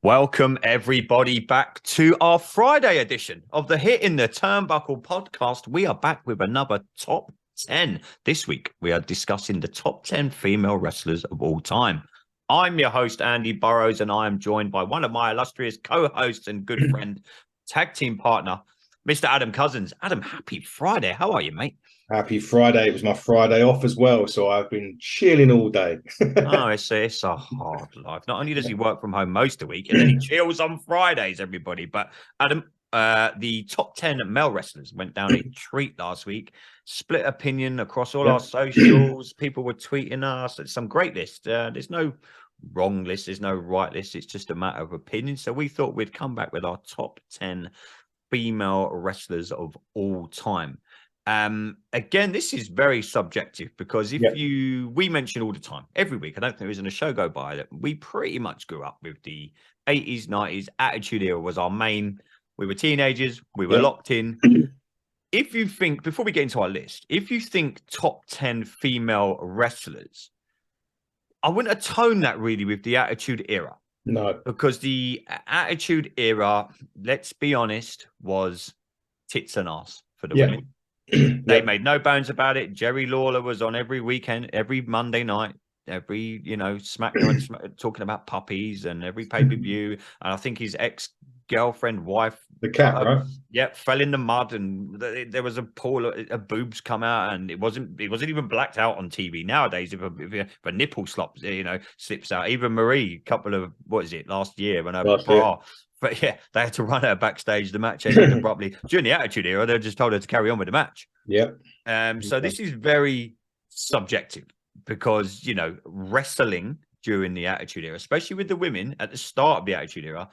Welcome, everybody, back to our Friday edition of the Hit in the Turnbuckle podcast. We are back with another top 10. This week, we are discussing the top 10 female wrestlers of all time. I'm your host, Andy Burrows, and I am joined by one of my illustrious co-hosts and good friend, tag team partner, Mr. Adam Cousins. Adam, happy Friday. How are you, mate? Happy Friday. It was my Friday off as well, so I've been chilling all day. Oh, it's a hard life. Not only does he work from home most of the week, and then he chills on Fridays, everybody. But Adam, the top 10 male wrestlers went down a treat last week. Split opinion across all our socials. People were tweeting us. It's some great list. There's no wrong list. There's no right list. It's just a matter of opinion. So we thought we'd come back with our top 10 female wrestlers of all time. Again, this is very subjective because we mention all the time, every week, I don't think there isn't a show go by that we pretty much grew up with the 80s, 90s. Attitude Era was our main. We were teenagers, we were locked in. If you think, before we get into our list, if you think top 10 female wrestlers, I wouldn't atone that really with the Attitude Era. No. Because the Attitude Era, let's be honest, was tits and ass for the women. They made no bones about it. Jerry Lawler was on every weekend, every Monday night, every, SmackDown talking about puppies and every pay-per-view. And I think his ex-girlfriend, wife, the cat, right? Yep, fell in the mud and there was a pool of boobs come out and it wasn't even blacked out on TV. Nowadays, if a nipple slips out, even Marie, last year when her bra. But yeah, they had to run her backstage. The match ended abruptly. During the Attitude Era, they just told her to carry on with the match. Yep. So this is very subjective because, wrestling during the Attitude Era, especially with the women at the start of the Attitude Era,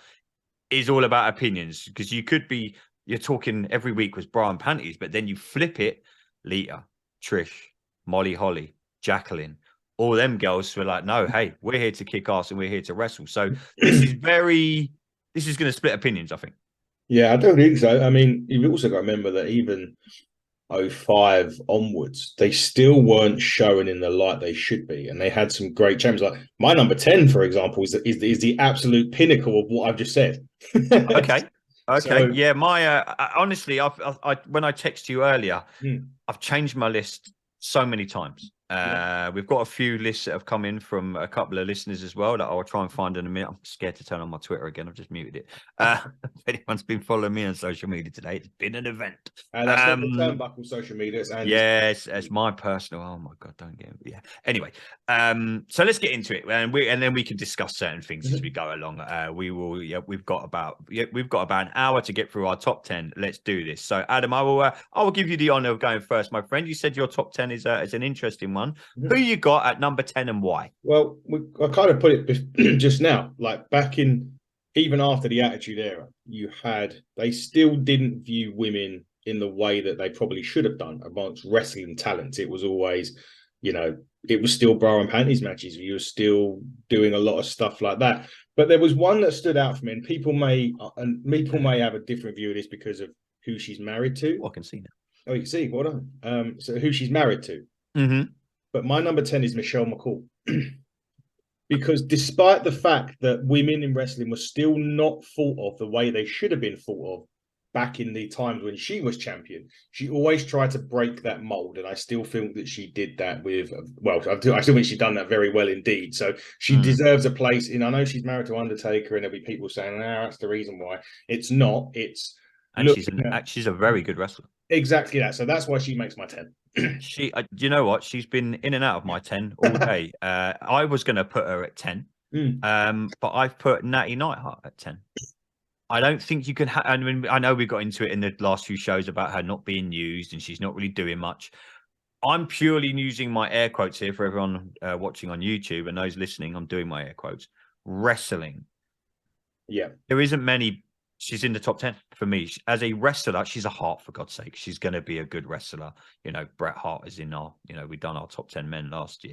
is all about opinions. Because you're talking every week was bra and panties, but then you flip it, Lita, Trish, Molly Holly, Jacqueline, all them girls were like, no, hey, we're here to kick ass and we're here to wrestle. So this is going to split opinions, I think. Yeah, I don't think so. I mean, you've also got to remember that even 05 onwards, they still weren't showing in the light they should be. And they had some great champions. Like my number 10, for example, is the absolute pinnacle of what I've just said. Okay. So, yeah, my honestly, I when I texted you earlier, I've changed my list so many times. We've got a few lists that have come in from a couple of listeners as well that I'll try and find in a minute. I'm scared to turn on my Twitter again. I've just muted it. If anyone's been following me on social media today, it's been an event. And that's not the Turnbuckle social media. Yes, it's my personal. Oh my God, don't get it. Yeah. Anyway, so let's get into it, and then we can discuss certain things as we go along. We've got about an hour to get through our top 10. Let's do this. So, Adam, I will give you the honor of going first, my friend. You said your top 10 is an interesting one. Who you got at number 10 and why? Well, I kind of put it just now, like back in, even after the Attitude Era, they still didn't view women in the way that they probably should have done amongst wrestling talents. It was always, it was still bra and panties matches. You were still doing a lot of stuff like that. But there was one that stood out for me, and people may have a different view of this because of who she's married to. Oh, I can see now. Oh, you can see, what on? So who she's married to. Mm-hmm. But my number 10 is Michelle McCool. Because despite the fact that women in wrestling were still not thought of the way they should have been thought of back in the times when she was champion, she always tried to break that mold. And I still think that she did that I still think she's done that very well indeed. So she deserves a place in. I know she's married to Undertaker and there'll be people saying, that's the reason why. It's not. It's. And she's a very good wrestler. Exactly that. So that's why she makes my 10. You know what? She's been in and out of my 10 all day. I was going to put her at 10, but I've put Natty Neidhart at 10. I don't think you can I know we got into it in the last few shows about her not being used and she's not really doing much. I'm purely using my air quotes here for everyone watching on YouTube and those listening. I'm doing my air quotes. Wrestling. Yeah. There isn't many. She's in the top 10 for me. As a wrestler, she's a heart, for God's sake. She's going to be a good wrestler. Bret Hart is in our, we've done our top 10 men last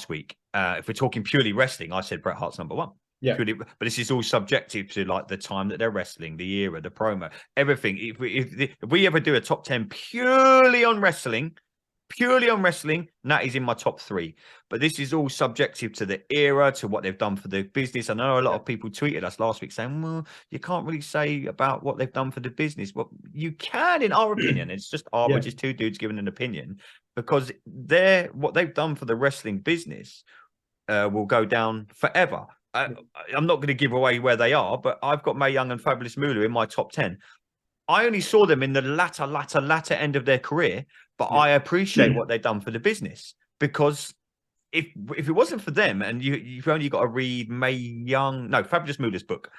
week. If we're talking purely wrestling, I said Bret Hart's number 1. Yeah. Purely, but this is all subjective to like the time that they're wrestling, the era, the promo, everything. If we ever do a top 10 purely on wrestling, purely on wrestling, Natty's in my top 3. But this is all subjective to the era, to what they've done for the business. I know a lot of people tweeted us last week saying, well, you can't really say about what they've done for the business. Well, you can, in our opinion. It's just we're just two dudes giving an opinion, because what they've done for the wrestling business will go down forever. I'm not going to give away where they are, but I've got Mae Young and Fabulous Moolah in my top 10. I only saw them in the latter end of their career, but I appreciate what they've done for the business, because if it wasn't for them, and you've only got to read Fabulous Moolah's book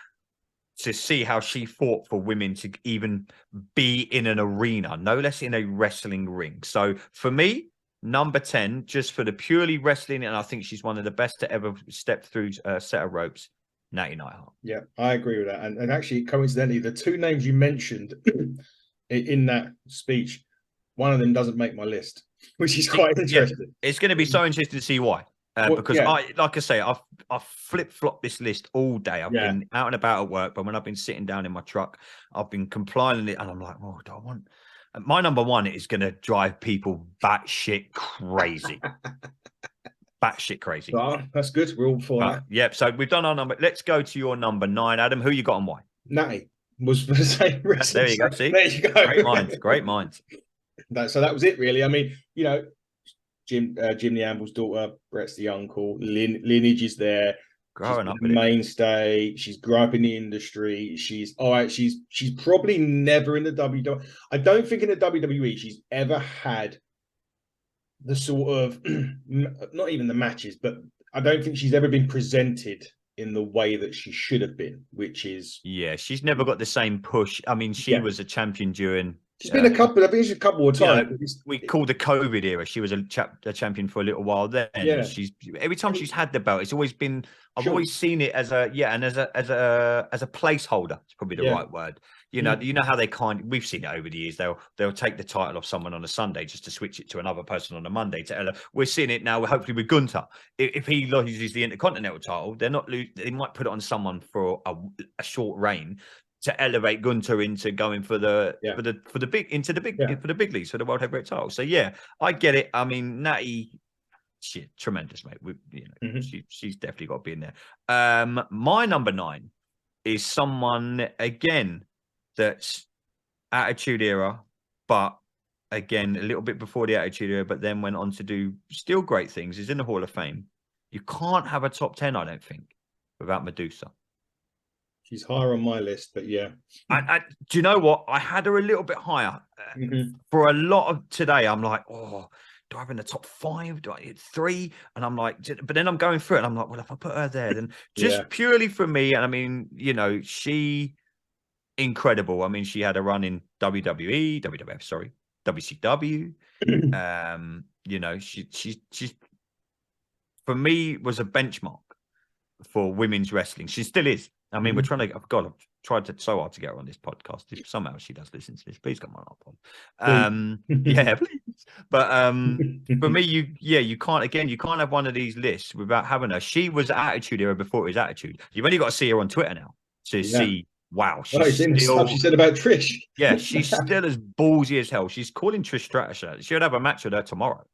to see how she fought for women to even be in an arena, no less in a wrestling ring. So for me, number 10, just for the purely wrestling, and I think she's one of the best to ever step through a set of ropes, Natty Neidhart. Yeah, I agree with that. And actually, coincidentally, the 2 names you mentioned in that speech, one of them doesn't make my list, which is quite interesting. Yeah, it's going to be so interesting to see why. Because I've flip-flopped this list all day. I've been out and about at work, but when I've been sitting down in my truck, I've been compiling it, and I'm like, oh, do I want... My number 1 is going to drive people batshit crazy. Batshit crazy. Oh, that's good. We're all for that. Yep. So we've done our number. Let's go to your number 9, Adam. Who you got and why? Natty was the same. There you go. See, there you go. Great minds. Great minds. So that was it, really. I mean, you know, Jim the Amble's daughter, Brett's the uncle. Lineage is there. Growing up, mainstay. She's grown up in the industry. She's all right. She's probably never in the WWE. I don't think in the WWE she's ever had the sort of not even the matches, but I don't think she's ever been presented in the way that she should have been, which is she's never got the same push. I mean, she was a champion during. She's been a couple. I think she's a couple of times. You know, we call the COVID era. She was a champion for a little while then. Yeah. She's every time she's had the belt, it's always been. I've always seen it as a placeholder. It's probably the right word. You know how we've seen it over the years. They'll take the title off someone on a Sunday just to switch it to another person on a Monday. We're seeing it now. Hopefully with Gunther, if he loses the Intercontinental title, they might put it on someone for a short reign to elevate Gunther into going for the big leagues, for the World Heavyweight title. So I get it. I mean, Natty, tremendous, mate. She's definitely got to be in there. My number 9 is someone again that's Attitude Era, but again a little bit before the Attitude Era, but then went on to do still great things. Is in the Hall of Fame. You can't have a top 10, I don't think, without Medusa. She's higher on my list, but yeah. Do you know what? I had her a little bit higher. For a lot of today, I'm like, oh, do I have in the top 5? Do I hit 3? And I'm like, but then I'm going through it, and I'm like, well, if I put her there, then just purely for me, and I mean, she incredible. I mean, she had a run in WWF, WCW. She's for me was a benchmark for women's wrestling. She still is. I mean, we're trying to. I've tried so hard to get her on this podcast. If somehow she does listen to this, please come on up on. Please. But for me, you can't. Again, you can't have one of these lists without having her. She was Attitude Era before it was Attitude. You've only got to see her on Twitter now to see. Wow, she's stuff she said about Trish. Yeah, she's still as ballsy as hell. She's calling Trish Stratus. She'll have a match with her tomorrow.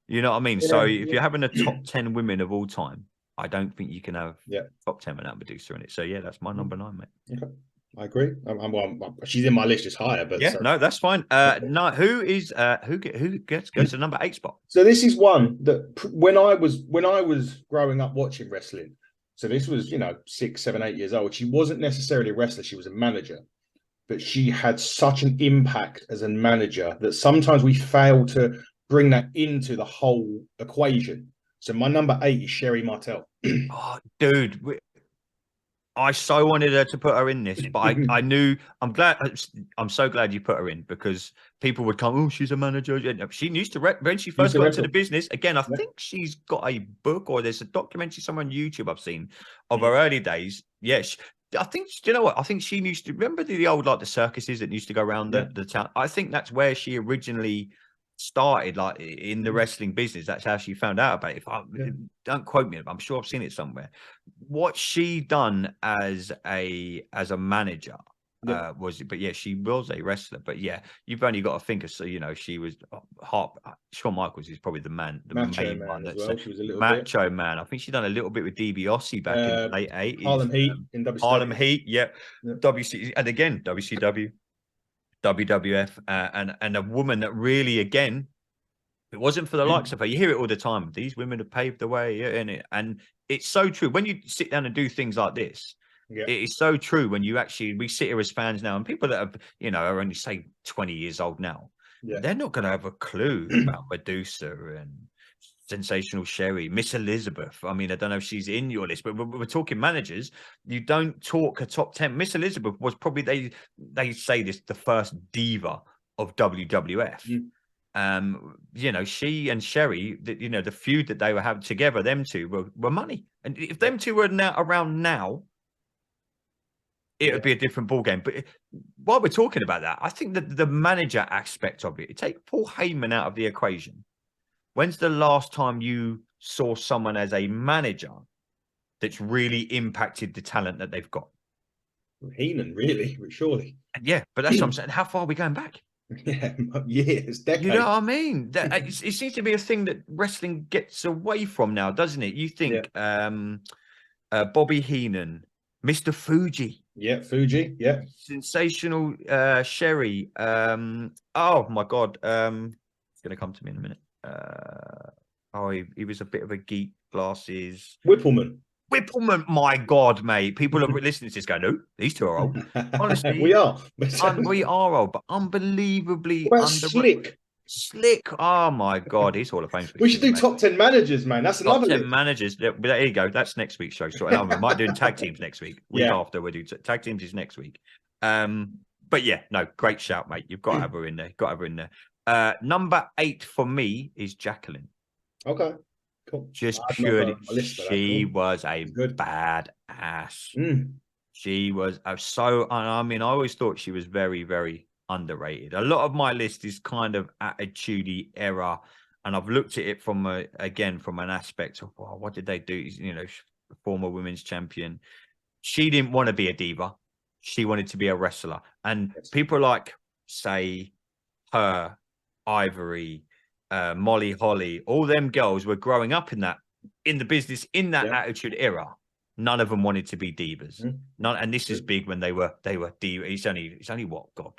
You know what I mean? So if you're having a top 10 women of all time, I don't think you can have top 10 without Medusa in it. So that's my number 9, mate. Okay. I agree. She's in my list, just higher, but no, that's fine. No, who goes to number 8 spot? So this is one that when I was growing up watching wrestling. So this was 6, 7, 8 years old. She wasn't necessarily a wrestler; she was a manager, but she had such an impact as a manager that sometimes we fail to bring that into the whole equation. So my number 8 is Sherry Martel. Oh, dude. I so wanted her to put her in this, but I knew. I'm so glad you put her in, because people would come, oh, she's a manager. She used to when she first got into the business. Again, I think she's got a book, or there's a documentary somewhere on YouTube I've seen of her early days. Yes. I think, do you know what? I think she used to remember the old, like the circuses that used to go around the town. I think that's where she originally started, like in the wrestling business. That's how she found out about it. Don't quote me, but I'm sure I've seen it somewhere. What she done as a manager Yeah. Was it? But yeah, she was a wrestler. But yeah, you've only got to think of, so you know, she was Shawn Michaels is probably the Macho main one. Man as That's well. She was a little bit. Macho Man. I think she done a little bit with DiBiase back in the late 80s. Harlem Heat in Harlem WCW. Heat, yeah. Yeah. WC, and again WCW, WWF, and a woman that really, again, if it wasn't for the likes of her, you hear it all the time. These women have paved the way, yeah, and it's so true. When you sit down and do things like this, Yeah. it is so true. When you actually, we sit here as fans now, and people that have, you know, are only say 20 years old now, Yeah. they're not going to have a clue about Medusa and Sensational Sherry, Miss Elizabeth. I mean, I don't know if she's in your list, but we're talking managers. You don't talk a top 10. Miss Elizabeth was probably, they say this, the first diva of WWF. You know, she and Sherry, you know, the feud that they were having together, them two were money. And if them two were now around now, it would be a different ball game. But while we're talking about that, I think that the manager aspect of it, take Paul Heyman out of the equation. When's the last time you saw someone as a manager that's really impacted the talent that they've got? Heenan, really, surely. And yeah, but that's what I'm saying. How far are we going back? Yeah, years, decades. You know what I mean? It seems to be a thing that wrestling gets away from now, doesn't it? You think Bobby Heenan, Mr. Fuji. Yeah, Fuji. Yeah. Sensational Sherry. Oh my God. It's gonna come to me in a minute. He was a bit of a geek, glasses. Whippleman. Whippleman, my God, mate. People are listening to this going, no, these two are old. Honestly, we are. We are old, but unbelievably Slick. Slick. Oh my God, he's Hall of Fame. We should do top 10 managers, man. That's another top 10 list. managers. There you go. That's next week's show. So we might do tag teams next week. Week after we do tag teams is next week. But yeah, no, great shout, mate. You've got to have her in there. Got to have her in there. Number 8 for me is Jacqueline. Okay. Cool. Just purely, she was a bad ass. She was I mean, I always thought she was very, very underrated. A lot of my list is kind of attitudey era, and I've looked at it from an aspect of, well, what did they do? You know, former women's champion. She didn't want to be a diva. She wanted to be a wrestler. And people like, say, her, Ivory, Molly Holly, all them girls were growing up in the business in that attitude era. None of them wanted to be divas. None, and this is big when they were divas. It's only what, God,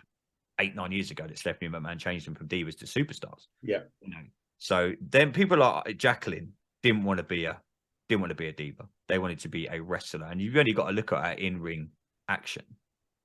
8-9 years ago that Stephanie McMahon changed them from divas to superstars. Yeah, you know. So then people like Jacqueline didn't want to be a diva. They wanted to be a wrestler, and you've only got to look at her in-ring action,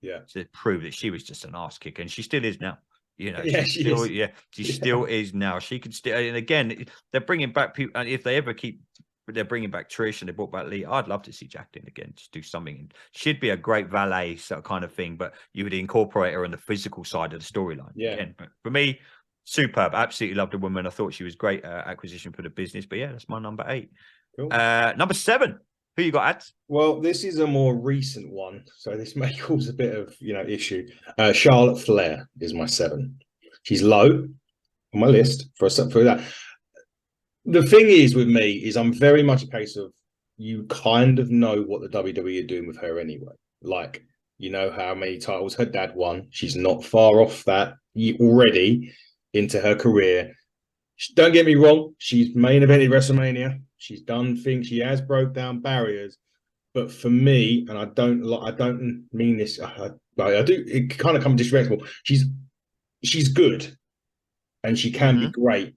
to prove that she was just an ass kicker, and she still is now. You know, she still is now. She could still, and again, they're bringing back people, and if they ever keep. They're bringing back Trish and they brought back Lee. I'd love to see Jacqueline again, just do something. She'd be a great valet sort of kind of thing, but you would incorporate her on the physical side of the storyline. Yeah. Again, but for me, superb. Absolutely loved the woman. I thought she was great acquisition for the business. But yeah, that's my number 8. Cool. Number 7. Who you got, Ads? Well, this is a more recent one, so this may cause a bit of issue. Charlotte Flair is my 7. She's low on my list for that. The thing is with me is I'm very much a case of you kind of know what the WWE are doing with her anyway. Like, you know how many titles her dad won. She's not far off that already into her career. Don't get me wrong. She's main evented WrestleMania. She's done things. She has broke down barriers. But for me, and I don't mean this, I do. It kind of comes disrespectful. She's good, and she can be great.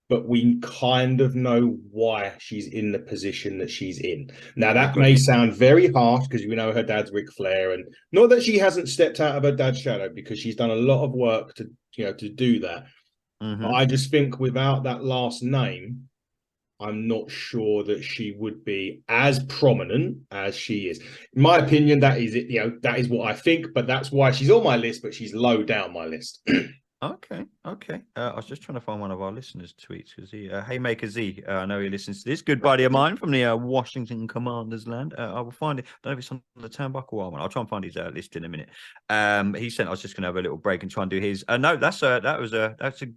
But we kind of know why she's in the position that she's in. Now, that may sound very harsh because we know her dad's Ric Flair, and not that she hasn't stepped out of her dad's shadow, because she's done a lot of work to do that. But I just think without that last name, I'm not sure that she would be as prominent as she is. In my opinion, that is it. That is what I think, but that's why she's on my list, but she's low down my list. Okay, okay. I was just trying to find one of our listeners' tweets because Haymaker Z, I know he listens to this. Good buddy of mine from the Washington Commanders land. I will find it. I don't know if it's on the Turnbuckle one. I'll try and find his list in a minute. He sent. I was just going to have a little break and try and do his. No, that's interesting,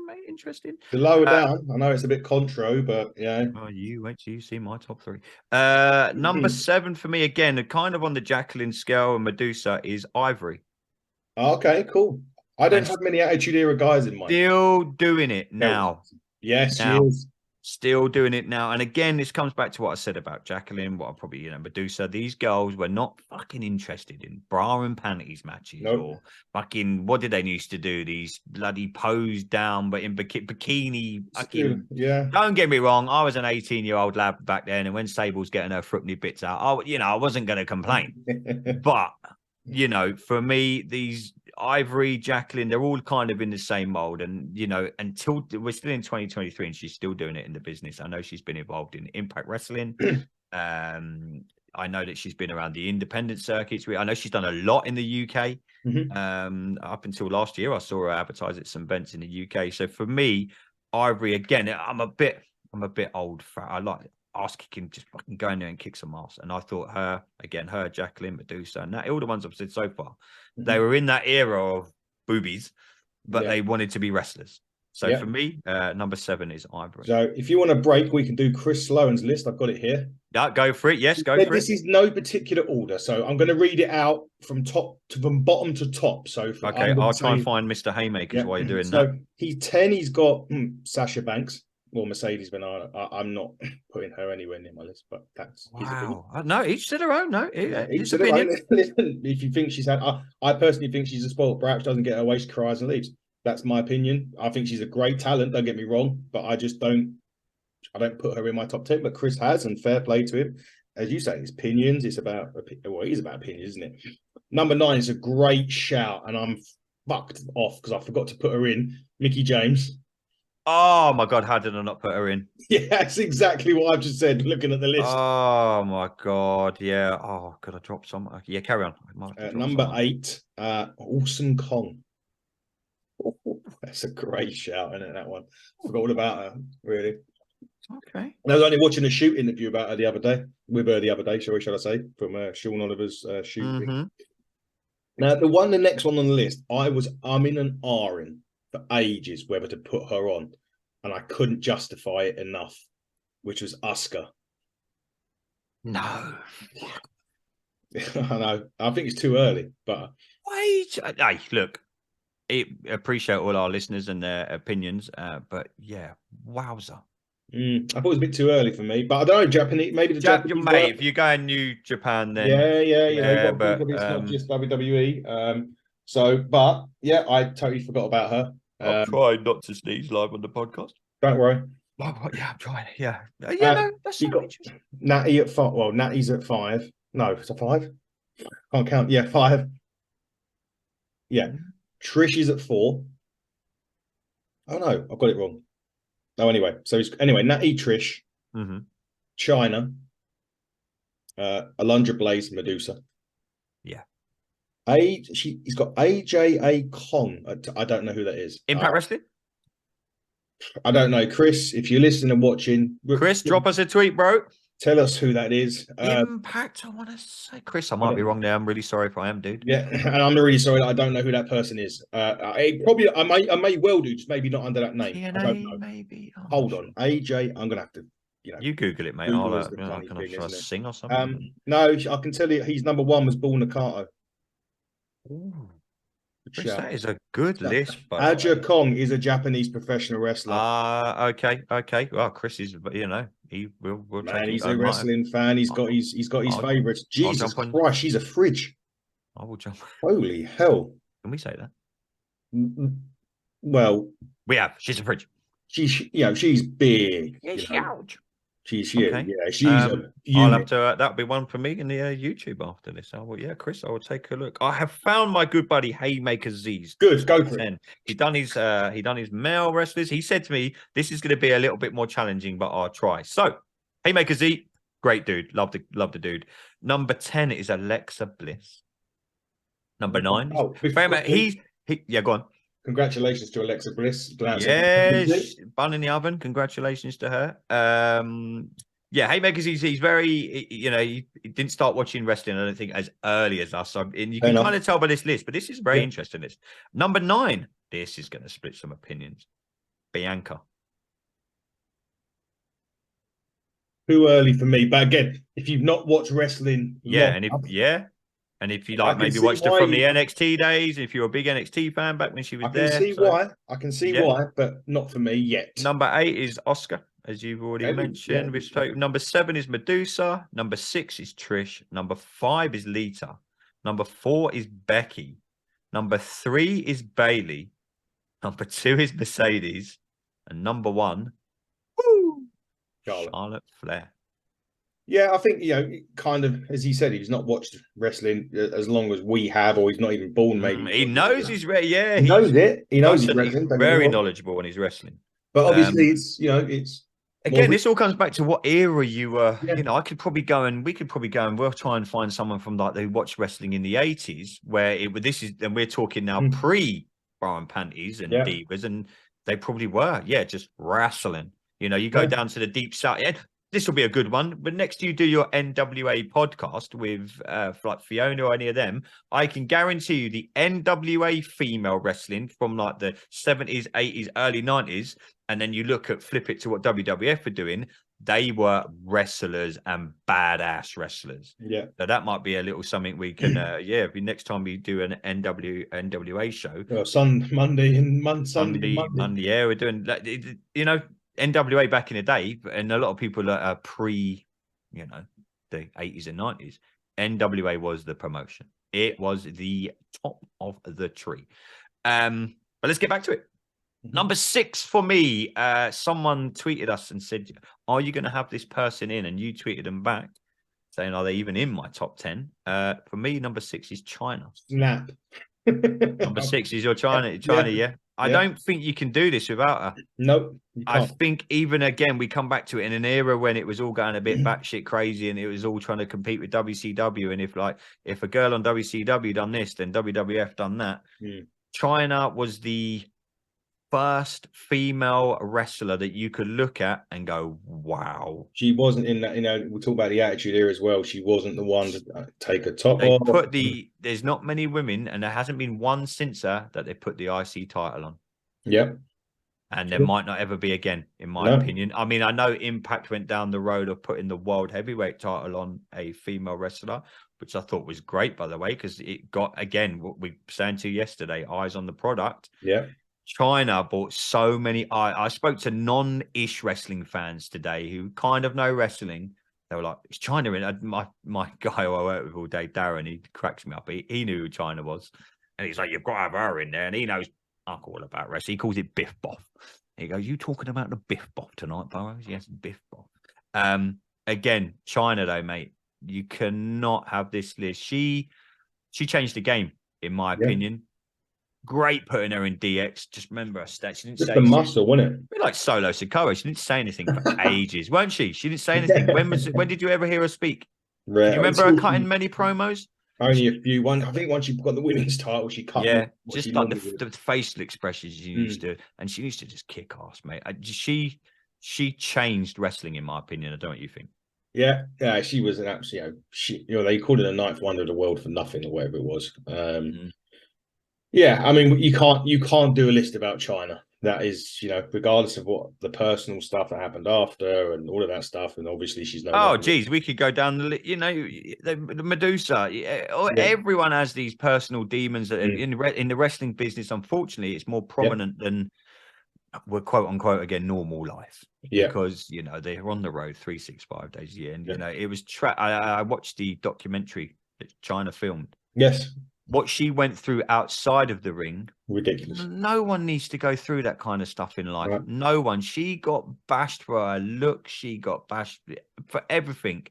mate. Interesting. To lower down, I know it's a bit contro, but yeah. Oh, you wait till you see my top three. Number 7 for me again, kind of on the Jacqueline scale and Medusa is Ivory. Okay, cool. I don't have many Attitude Era guys in mind. Still doing it now. Yes, now, she is. Still doing it now. And again, this comes back to what I said about Jacqueline, what I probably, Medusa. These girls were not fucking interested in bra and panties matches or fucking, what did they used to do? These bloody pose down, but in bikini. Fucking, yeah. Don't get me wrong. I was an 18-year-old lad back then. And when Sable's getting her fruity bits out, I wasn't going to complain. But, for me, these Ivory, Jacqueline, they're all kind of in the same mold. And, until we're still in 2023 and she's still doing it in the business. I know she's been involved in Impact Wrestling. I know that she's been around the independent circuits. I know she's done a lot in the UK. Up until last year, I saw her advertise at some events in the UK. So for me, Ivory, again, I'm a bit old. I like ass kicking, just fucking go in there and kick some ass. And I thought her, Jacqueline, Medusa, and all the ones I've said so far, they were in that era of boobies, but they wanted to be wrestlers. So for me, number 7 is Ivory. So if you want a break, we can do Chris Sloan's list. I've got it here. Yeah, go for it. Yes, go for it. This is no particular order, so I'm going to read it out from bottom to top. So okay, I'll try and find Mr. Haymakers while you're doing that. So he's 10. He's got Sasha Banks. Well, Mercedes Banana. I'm not putting her anywhere near my list, but that's his opinion. No, each to their own. No, each to their own. Listen, if you think she's had, I personally think she's a spoiled brat. She doesn't get her way, she cries and leaves. That's my opinion. I think she's a great talent. Don't get me wrong, but I just don't. I don't put her in my top 10. But Chris has, and fair play to him. As you say, it's opinions. It's about it is about opinions, isn't it? Number 9 is a great shout, and I'm fucked off because I forgot to put her in. Mickie James. Oh my God, how did I not put her in? Yeah, that's exactly what I've just said, looking at the list. Oh my God, yeah. Oh, could I drop some? Yeah, carry on. Number 8, Awesome Kong. Oh, that's a great shout, isn't it, that one? Forgot all about her, really. Okay. I was only watching a shoot interview about her the other day, should I say, from Sean Oliver's shoot. Now, the next one on the list, I'm in an R-ing for ages whether to put her on, and I couldn't justify it enough, which was Asuka. No. I know. I think it's too early, but wait. Hey, look, appreciate all our listeners and their opinions, but yeah, wowza. I thought it was a bit too early for me, but I don't know, Japanese, maybe the Japanese. Mate, if you go in New Japan, then but it's not just WWE. But yeah, I totally forgot about her. I've tried not to sneeze live on the podcast. Don't worry. Oh, yeah, I'm trying. Yeah, no, that's so interesting. Natty at 5. Well, Natty's at 5. No, it's a 5. Can't count. Yeah, 5. Yeah, Trish is at 4. Oh no, I've got it wrong. Oh, anyway, Natty, Trish, China, Alundra Blaze, Medusa. Yeah. He's got AJA Kong. I don't know who that is. Impact Wrestling? I don't know. Chris, if you're listening and watching. Chris, drop us a tweet, bro. Tell us who that is. Impact, I want to say. Chris, I might be wrong there. I'm really sorry if I am, dude. Yeah, and I'm really sorry that I don't know who that person is. I may well do, just maybe not under that name. TNA, I don't know. Maybe. Hold on. AJ, I'm going to have to, You Google it, mate. I'll can I try to sing or something? No, I can tell you he's number 1 was Bull Nakata. Ooh. Chris, that is a good list. Aja Kong is a Japanese professional wrestler. Okay. Well, Chris is, he will take. He's a wrestling fan. He's got his favourites. Jesus Christ, she's a fridge. I will jump. Holy hell! Can we say that? Well, we have. She's a fridge. She's big. Yeah, she's huge. She's okay. She's a I'll have to. That'll be one for me in the YouTube after this. Chris, I will take a look. I have found my good buddy Haymaker Z's. Good, go for it. He done his male wrestlers. He said to me, "This is going to be a little bit more challenging, but I'll try." So, Haymaker Z, great dude. Love the dude. Number 10 is Alexa Bliss. Number 9. Go on. Congratulations to Alexa Bliss. Yes, bun in the oven. Congratulations to her. Yeah, Haymakers. He's very, he didn't start watching wrestling, I don't think, as early as us. And you can kind of tell by this list, but this is a very interesting list. Number 9. This is going to split some opinions. Bianca. Too early for me, but again, if you've not watched wrestling, and if you like maybe watched her from the NXT days, if you're a big NXT fan back when she was there, I can see why, but not for me yet. Number 8 is Oscar, as you've already mentioned. We've spoken. Number 7 is Medusa. Number 6 is Trish. Number 5 is Lita. Number 4 is Becky. Number 3 is Bailey. Number 2 is Mercedes, and number 1, Charlotte Flair. Yeah, I think, kind of, as he said, he's not watched wrestling as long as we have, or he's not even born, maybe. He knows he's he knows it. He knows he's wrestling. He's very knowledgeable when he's wrestling. But obviously, it's again, this all comes back to what era you were. I could probably go and we'll try and find someone from like they watched wrestling in the 80s, where and we're talking now pre bra and panties and divas, and they probably were, just wrestling. You go down to the deep south. This will be a good one. But next you do your NWA podcast with like Fiona or any of them, I can guarantee you the NWA female wrestling from like the 70s, 80s, early 90s, and then you flip it to what WWF were doing. They were wrestlers and badass wrestlers. Yeah. So that might be a little something we can, next time we do an NWA show. Monday. Yeah, we're doing that. NWA back in the day, and a lot of people are pre, the 80s and 90s. NWA was the promotion. It was the top of the tree. But let's get back to it. Number 6 for me, someone tweeted us and said, are you going to have this person in? And you tweeted them back saying, are they even in my top 10? For me, number 6 is China. Snap. Number 6 is your China, yeah. I don't think you can do this without her. Nope. I think even again, we come back to it in an era when it was all going a bit batshit crazy and it was all trying to compete with WCW. And if a girl on WCW done this, then WWF done that. China was the first female wrestler that you could look at and go, wow. She wasn't in that, we'll talk about the Attitude Era as well. She wasn't the one to take a top off. There's not many women, and there hasn't been one since her that they put the IC title on. Yeah. And there might not ever be again, in my opinion. I mean, I know Impact went down the road of putting the World Heavyweight title on a female wrestler, which I thought was great, by the way, because it got, again, what we were saying to you yesterday, eyes on the product. Yeah. China bought so many. I spoke to non-ish wrestling fans today who kind of know wrestling. They were like, "Is China in?" My guy who I work with all day, Darren, he cracks me up. He knew who China was, and he's like, "You've got to have her in there," and he knows all about wrestling. He calls it Biff Boff. He goes, "You talking about the Biff Boff tonight, Burrows?" Yes, Biff Boff. Again, China though, mate, you cannot have this list. She changed the game, in my opinion. Great putting her in DX. Just remember her stats. She didn't just say the muscle, wasn't it? Be like Solo Sikoa. She didn't say anything for ages, weren't she? She didn't say anything. When did you ever hear her speak? Rare. Can you remember her cutting many promos? Only a few. I think once she got the women's title, she cut. Yeah, just like the facial expressions she used to, and she used to just kick ass, mate. She changed wrestling, in my opinion. I don't know what you think. Yeah, she was an absolute. They called her the ninth wonder of the world for nothing, or whatever it was. Yeah, I mean, you can't do a list about China. That is, regardless of what the personal stuff that happened after and all of that stuff, and obviously she's no. Oh, geez, we could go down the the Medusa. Everyone has these personal demons that in the wrestling business. Unfortunately, it's more prominent than we're quote unquote again normal life. Yeah, because they're on the road 365 days a year, and it was. I watched the documentary that China filmed. Yes. What she went through outside of the ring, ridiculous. No one needs to go through that kind of stuff in life. Right. No one. She got bashed for her look. She got bashed for everything.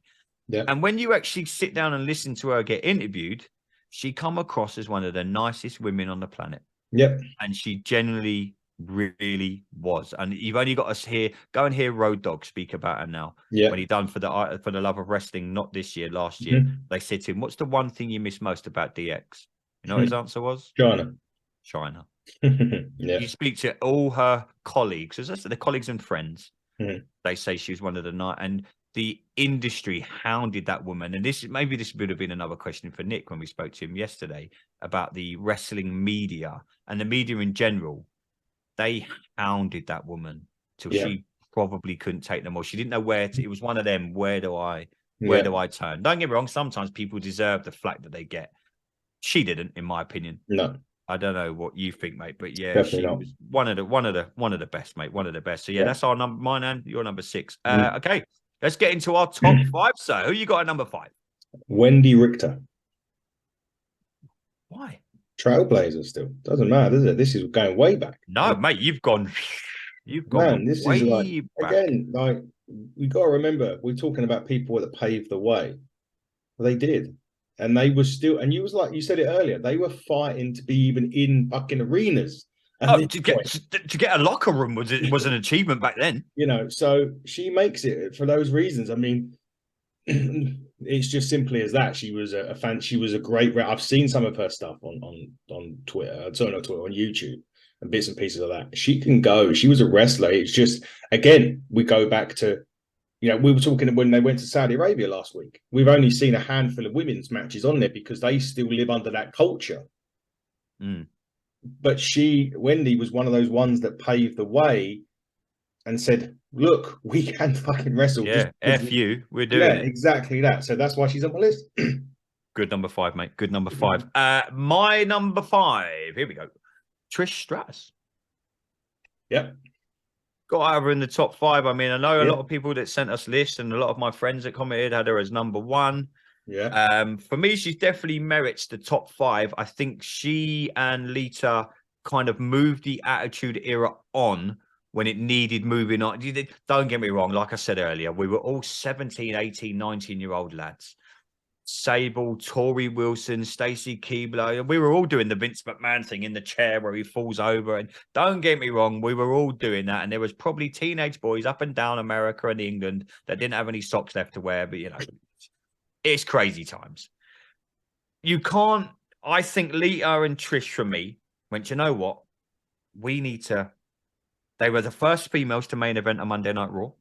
Yeah. And when you actually sit down and listen to her get interviewed, she come across as one of the nicest women on the planet. Yep. And she genuinely really was. And you've only got us here. Go and hear Road Dogg speak about her now. Yeah. When he done for the love of wrestling, not this year, last year. They said to him, "What's the one thing you miss most about DX?" You know what his answer was? China. China. Yeah. You speak to all her colleagues, as I said, the colleagues and friends. Mhm. They say she was one of the night, and the industry hounded that woman. And this would have been another question for Nick when we spoke to him yesterday about the wrestling media and the media in general. They hounded that woman till Yeah. she probably couldn't take them more. She didn't know where to. It was one of them. Where do I turn? Don't get me wrong. Sometimes people deserve the flack that they get. She didn't, in my opinion. No, I don't know what you think, mate, but yeah, definitely she not. was one of the best, mate. One of the best. So yeah, Yeah. that's our number. Mine and your number 6. Mm. Okay, let's get into our top 5. So who you got at number 5? Wendy Richter. Why? Trailblazer still. Doesn't matter, does it? This is going way back. No, mate, you've gone Man, this is like, way back. again, like, we got to remember, we're talking about people that paved the way. They did. And they were still, and you was like, you said it earlier, they were fighting to be even in fucking arenas. Oh, to get a locker room was an achievement back then. You know, so she makes it for those reasons. I mean, it's just simply as that. She was a fan. She was a great. I've seen some of her stuff on Twitter. Sorry, not Twitter, on YouTube and bits and pieces of that. She can go. She was a wrestler. It's just, again, we go back to, you know, we were talking when they went to Saudi Arabia last week. We've only seen a handful of women's matches on there because they still live under that culture. Mm. But Wendy was one of those ones that paved the way and said, look, we can fucking wrestle. Yeah, F you, we're doing it. Exactly that. So that's why she's on my list. Good number 5, mate. Good number 5. My number 5. Here we go. Trish Stratus. Yep. Got her in the top 5. I mean, I know a lot of people that sent us lists, and a lot of my friends that commented had her as number 1. Yeah. For me, she definitely merits the top 5. I think she and Lita kind of moved the Attitude Era on when it needed moving on. Don't get me wrong. Like I said earlier, we were all 17, 18, 19-year-old lads. Sable, Tori Wilson, Stacy Keibler. We were all doing the Vince McMahon thing in the chair where he falls over. And don't get me wrong, we were all doing that. And there was probably teenage boys up and down America and England that didn't have any socks left to wear. But, you know, it's crazy times. You can't, I think Lita and Trish for me went, you know what? We need to, they were the first females to main event a Monday Night Raw,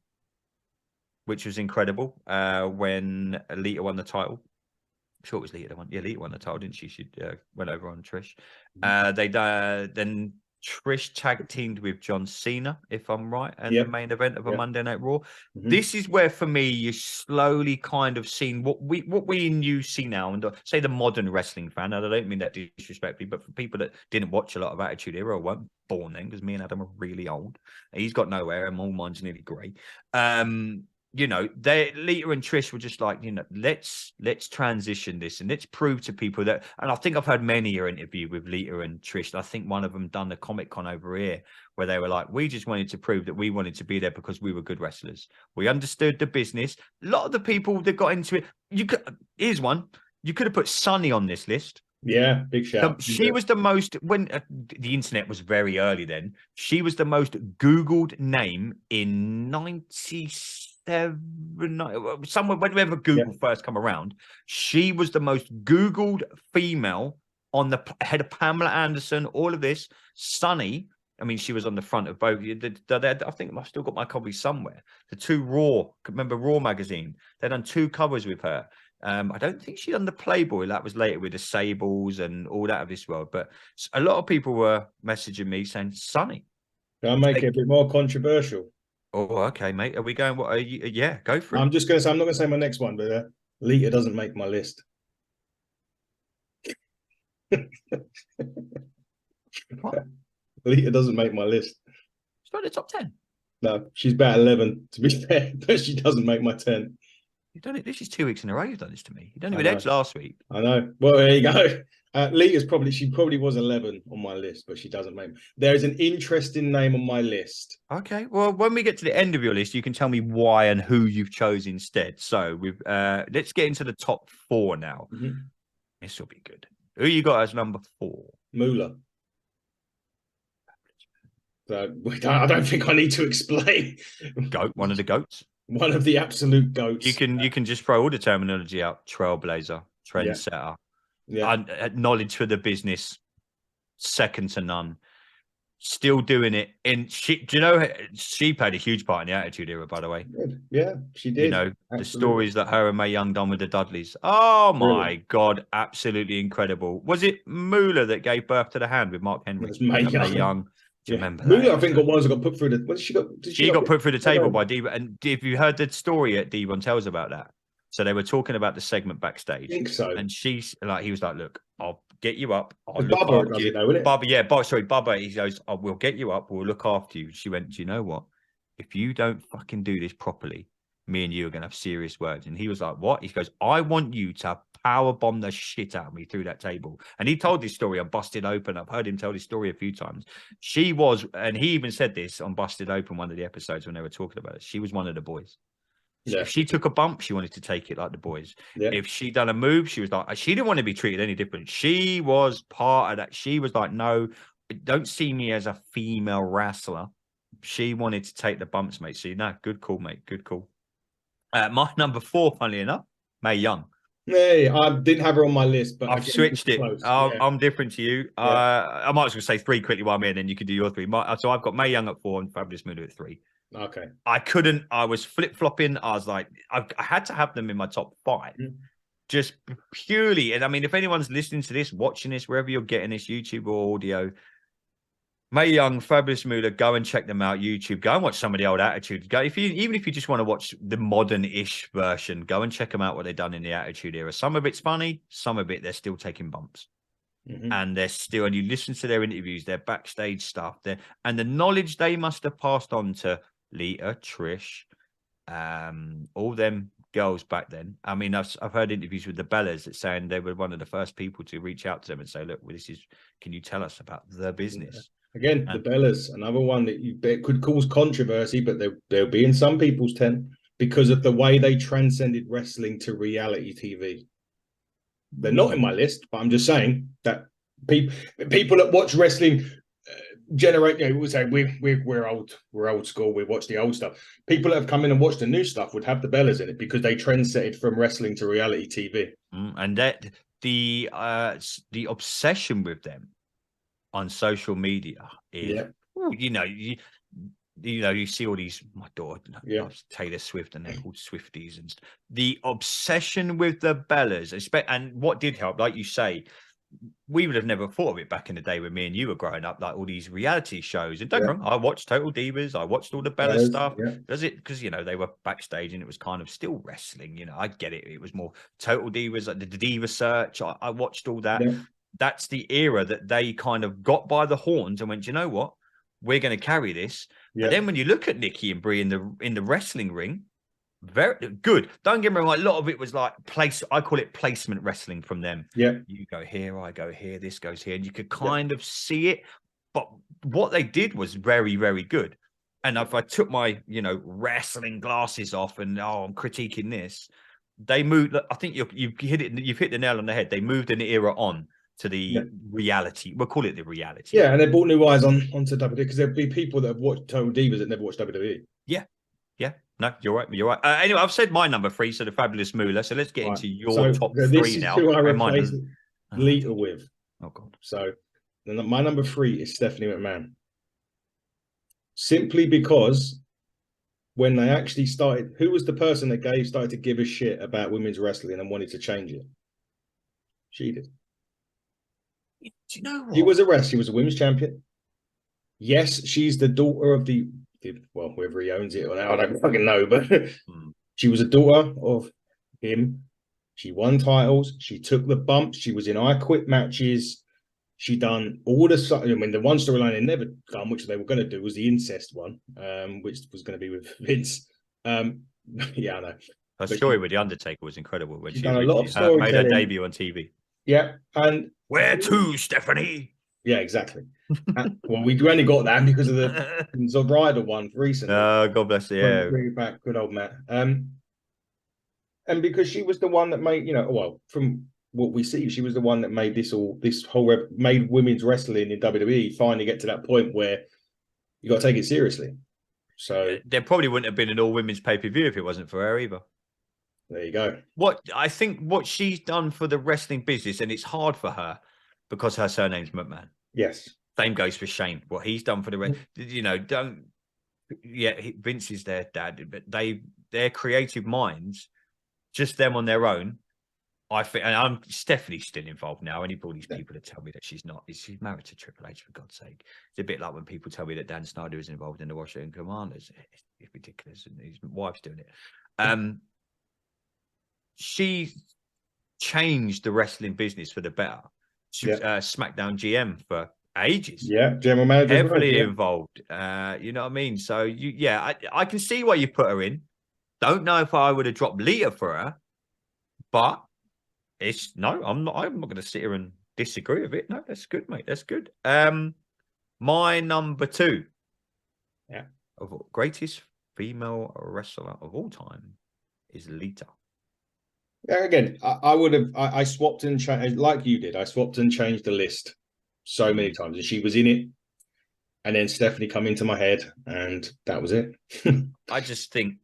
which was incredible when Lita won the title. I'm sure it was Lita that won. Yeah, Lita won the title, didn't she? She went over on Trish. Then Trish tag teamed with John Cena, if I'm right, and the main event of a Monday Night Raw. Mm-hmm. This is where, for me, you slowly kind of seen what we and you see now, and say the modern wrestling fan. And I don't mean that disrespectfully, but for people that didn't watch a lot of Attitude Era, or weren't born then, because me and Adam are really old. He's got no hair, and all mine's nearly grey. You know, Lita and Trish were just like, you know, let's transition this and let's prove to people that. And I think I've heard many an interview with Lita and Trish. I think one of them done the Comic Con over here where they were like, we just wanted to prove that we wanted to be there because we were good wrestlers. We understood the business. A lot of the people that got into it, here's one. You could have put Sunny on this list. Yeah, big shout. She was the most, when the internet was very early then, she was the most Googled name in 97, somewhere, whenever Google first come around. She was the most Googled female on the head of Pamela Anderson, all of this. Sunny, I mean, she was on the front of both. I think I've still got my copy somewhere. The 2 Raw, remember Raw magazine? They'd done 2 covers with her. I don't think she done the Playboy. That was later with the Sables and all that of this world. But a lot of people were messaging me saying, Sunny. I'll make it a bit more controversial. Oh, okay, mate. Are we going? What? Yeah, go for it. I'm just going to say, I'm not going to say my next one, but Lita doesn't make my list. What? Lita doesn't make my list. She's not in the top 10. No, she's about 11, to be fair, but she doesn't make my 10. You've done it. This is 2 weeks in a row. You've done this to me. You done it with Edge last week. I know. Well, there you go. Lita's probably was 11 on my list, but she doesn't make. There is an interesting name on my list. Okay. Well, when we get to the end of your list, you can tell me why and who you've chosen instead. So let's get into the top 4 now. Mm-hmm. This will be good. Who you got as number 4? Moolah. So I don't think I need to explain. Goat, one of the goats. One of the absolute goats. You can just throw all the terminology out. Trailblazer, trendsetter, knowledge for the business, second to none. Still doing it. And do you know she played a huge part in the Attitude Era, by the way? Yeah, she did. You know, Absolutely. the stories that her and Mae Young done with the Dudleys. Oh my Brilliant. God, absolutely incredible. Was it Moolah that gave birth to the hand with Mark Henry? It was Mae Mae Young. Young. Do you remember Moolah, that? I think, got ones that got put through the. What did she got? She got put through the table by Devon. And if you heard the story at Devon tells about that, so they were talking about the segment backstage. I think so. And she's like, he was like, "Look, I'll get you up. I'll look Bubba after does you." It though, isn't it? Bubba, yeah, Bubba. He goes, "Oh, we'll get you up. We'll look after you." She went, "Do you know what? If you don't fucking do this properly, me and you are gonna have serious words." And he was like, "What?" He goes, "I want you to power bomb the shit out of me through that table." And he told this story on Busted Open. I've heard him tell this story a few times. She was, and he even said this on Busted Open, one of the episodes when they were talking about it. She was one of the boys. Yeah. If she took a bump, she wanted to take it like the boys. Yeah. If she done a move, she was like, she didn't want to be treated any different. She was part of that. She was like, no, don't see me as a female wrestler. She wanted to take the bumps, mate. So, no, good call, mate. Good call. My number 4, funnily enough, Mae Young. Hey, I didn't have her on my list, but I've switched it. I'm different to you. I might as well say 3 quickly while I'm in, and you can do your 3. So I've got Mae Young at 4 and Fabulous Moolah at 3. Okay. I was flip-flopping. I was like, I had to have them in my top 5. Just purely. And I mean, if anyone's listening to this, watching this, wherever you're getting this, YouTube or audio, Mae Young, Fabulous Moolah, go and check them out. YouTube, go and watch some of the old Attitude. Go even if you just want to watch the modern-ish version, go and check them out what they've done in the Attitude Era. Some of it's funny, some of it they're still taking bumps. And they're still, and you listen to their interviews, their backstage stuff, and the knowledge they must have passed on to Lita, Trish, all them girls back then. I mean, I've heard interviews with the Bellas that saying they were one of the first people to reach out to them and say, "Look, can you tell us about the business?" Again, the Bellas, another one that could cause controversy, but they'll be in some people's tent because of the way they transcended wrestling to reality TV. They're not in my list, but I'm just saying that people that watch wrestling generate. We say we're old school. We watch the old stuff. People that have come in and watched the new stuff would have the Bellas in it because they trendsetted from wrestling to reality TV. And that the obsession with them on social media is, you see all these, my daughter, Taylor Swift, and they're called Swifties, and the obsession with the Bellas, and what did help, like you say, we would have never thought of it back in the day when me and you were growing up, like all these reality shows. And don't get me wrong, I watched Total Divas, I watched all the Bella stuff. Does it because they were backstage and it was kind of still wrestling. I get it. It was more Total Divas, like the Diva Search. I watched all that. That's the era that they kind of got by the horns and went, you know what, we're going to carry this. But then when you look at Nikki and Brie in the wrestling ring, very good. Don't get me wrong. A lot of it was like I call it placement wrestling from them. Yeah. You go here, I go here, this goes here. And you could kind of see it. But what they did was very, very good. And if I took my, wrestling glasses off and I'm critiquing this, they moved. I think you've hit the nail on the head. They moved an era on to the reality. We'll call it the reality. Yeah, and they brought new eyes onto WWE because there'll be people that have watched Total Divas that never watched WWE. Yeah. Yeah. No, you're right. You're right. Anyway, I've said my number 3, so the Fabulous Moolah. So let's get into your top 3 this now. Is who I replaced Lita with. Oh God. So my number 3 is Stephanie McMahon. Simply because when they actually started, who was the person that started to give a shit about women's wrestling and wanted to change it? She did. Do you know what? She was a women's champion. Yes, she's the daughter of whoever he owns it, I don't fucking know, but she was a daughter of him. She won titles. She took the bumps. She was in I Quit matches. She done all the. I mean, the one storyline they never done, which they were going to do, was the incest one, which was going to be with Vince. Yeah, I know. Her story with the Undertaker was incredible when she made her debut on TV. Yeah, and where to, Stephanie? Yeah, exactly. Well, we only got that because of the Zobrida one recently. Oh, God bless you. Yeah. Bring it back, good old Matt. And because she was the one that made, from what we see, she was the one that made made women's wrestling in WWE finally get to that point where you got to take it seriously. So there probably wouldn't have been an all women's pay-per-view if it wasn't for her either. There you go. What she's done for the wrestling business, and it's hard for her because her surname's McMahon. Yes. Same goes for Shane. What he's done for the rest, don't. Yeah, Vince is their dad, but their creative minds, just them on their own. I think, and Stephanie's still involved now. Any all these people that tell me that she's not, she's married to Triple H, for God's sake. It's a bit like when people tell me that Dan Snyder is involved in the Washington Commanders. It's ridiculous, and his wife's doing it. She changed the wrestling business for the better. She was SmackDown GM for ages. Yeah, general manager. Heavily involved. You know what I mean? So I can see why you put her in. Don't know if I would have dropped Lita for her, but I'm not going to sit here and disagree with it. No, that's good, mate. That's good. My number 2, of greatest female wrestler of all time is Lita. Yeah, again, I swapped and changed like you did. I swapped and changed the list so many times, and she was in it. And then Stephanie come into my head, and that was it. I just think,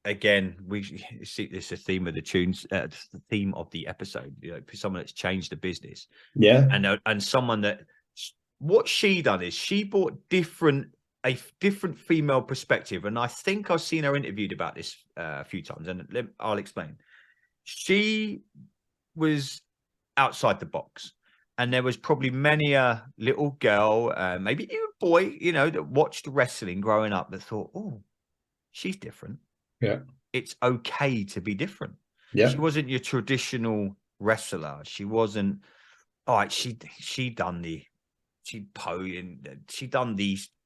again, we see this a theme of the tunes, the theme of the episode. Someone that's changed the business, and someone that what she done is she brought a different female perspective, and I think I've seen her interviewed about this a few times, and I'll explain. She was outside the box. And there was probably many a little girl, maybe even a boy, that watched wrestling growing up that thought, oh, she's different. Yeah. It's okay to be different. Yeah. She wasn't your traditional wrestler. She wasn't, all right, she done these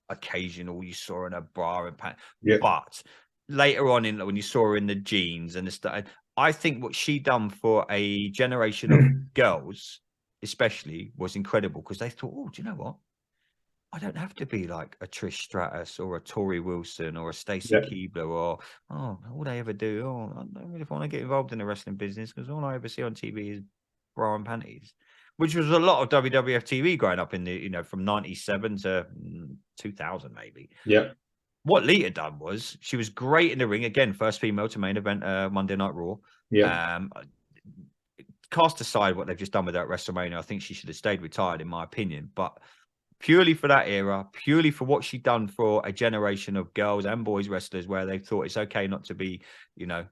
occasional, you saw her in a bra and pants. Yeah. But later on when you saw her in the jeans and the stuff, I think what she done for a generation of girls especially was incredible, because they thought, oh, do you know what? I don't have to be like a Trish Stratus or a Tori Wilson or a Stacy Keibler or, all they ever do, I don't really want to get involved in the wrestling business because all I ever see on TV is bra and panties, which was a lot of WWF TV growing up in the, from 97 to 2000 maybe. Yeah. What Lita done was she was great in the ring. Again, first female to main event Monday Night Raw. Yeah. Cast aside what they've just done with that WrestleMania, I think she should have stayed retired, in my opinion. But purely for that era, purely for what she'd done for a generation of girls and boys wrestlers, where they thought it's okay not to be, the